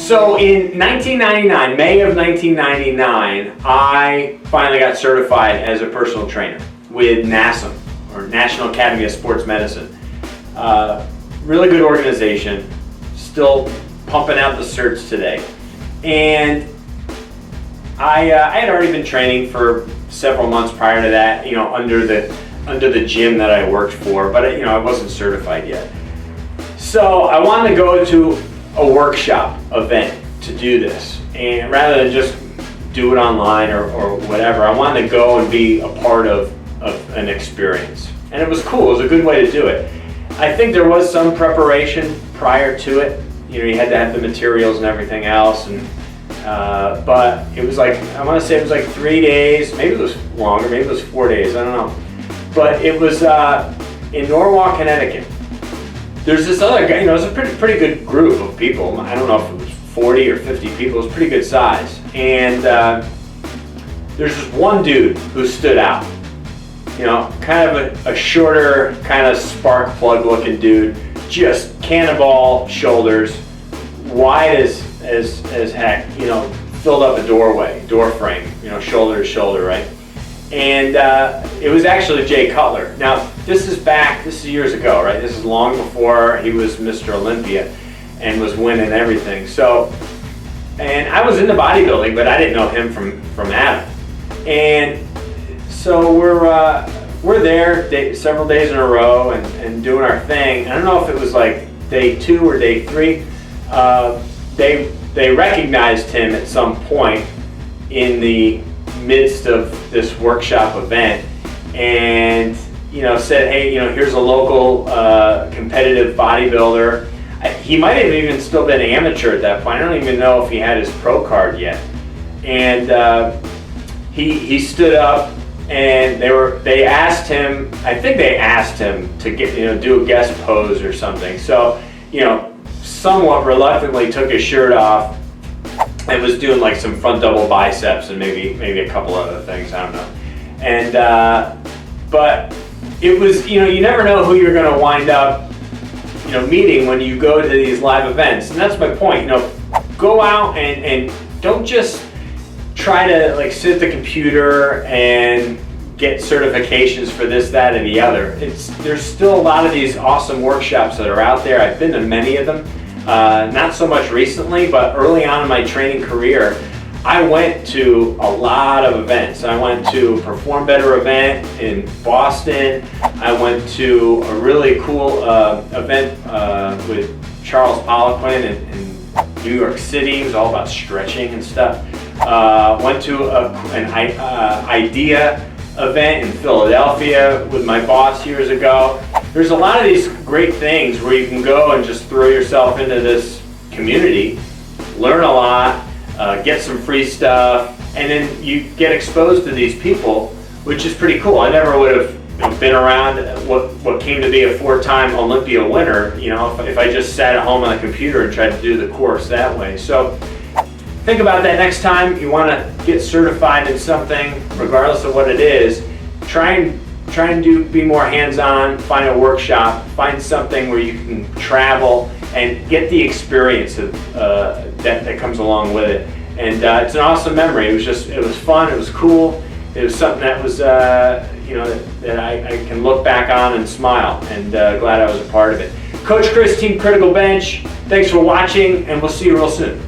So in 1999, May of 1999, I finally got certified as a personal trainer with NASM, or National Academy of Sports Medicine. Really good organization, still pumping out the certs today. And I had already been training for several months prior to that, under the gym that I worked for, but I wasn't certified yet. So I wanted to go to a workshop event to do this, and rather than just do it online or whatever, I wanted to go and be a part of an experience. And it was cool, it was a good way to do it. I think there was some preparation prior to it. You had to have the materials and everything else, and but it was like, I want to say it was like 3 days, maybe it was longer, maybe it was 4 days, I don't know. But it was in Norwalk, Connecticut. There's this other guy, it was a pretty good group of people. I don't know if it was 40 or 50 people, it was pretty good size. And there's this one dude who stood out. Kind of a shorter, kind of spark plug looking dude, just cannonball shoulders, wide as heck, filled up a door frame, shoulder to shoulder, right? And it was actually Jay Cutler. Now, this is years ago, right? This is long before he was Mr. Olympia and was winning everything. So, and I was into bodybuilding, but I didn't know him from Adam. And so we're there several days in a row and doing our thing. I don't know if it was like day 2 or day 3. They recognized him at some point in the midst of this workshop event, and said, hey, here's a local competitive bodybuilder. He might have even still been amateur at that point. I don't even know if he had his pro card yet. And he stood up, and they asked him, I think they asked him to get do a guest pose or something. So somewhat reluctantly took his shirt off and was doing like some front double biceps and maybe a couple other things, I don't know. And but it was, you never know who you're going to wind up meeting when you go to these live events. And that's my point. Go out and don't just try to like sit at the computer and get certifications for this, that, and the other. There's still a lot of these awesome workshops that are out there. I've been to many of them. Not so much recently, but early on in my training career, I went to a lot of events. I went to a Perform Better event in Boston. I went to a really cool event with Charles Poliquin in New York City. It was all about stretching and stuff. Went to an IDEA event in Philadelphia with my boss years ago. There's a lot of these great things where you can go and just throw yourself into this community, learn a lot, get some free stuff, and then you get exposed to these people, which is pretty cool. I never would have been around what came to be a 4-time Olympia winner, if I just sat at home on a computer and tried to do the course that way. So think about that next time you want to get certified in something, regardless of what it is. Try and be more hands-on, find a workshop, find something where you can travel and get the experience of, that comes along with it. And it's an awesome memory. It was fun, it was cool, it was something that was, that I can look back on and smile, and glad I was a part of it. Coach Chris, Team Critical Bench, thanks for watching, and we'll see you real soon.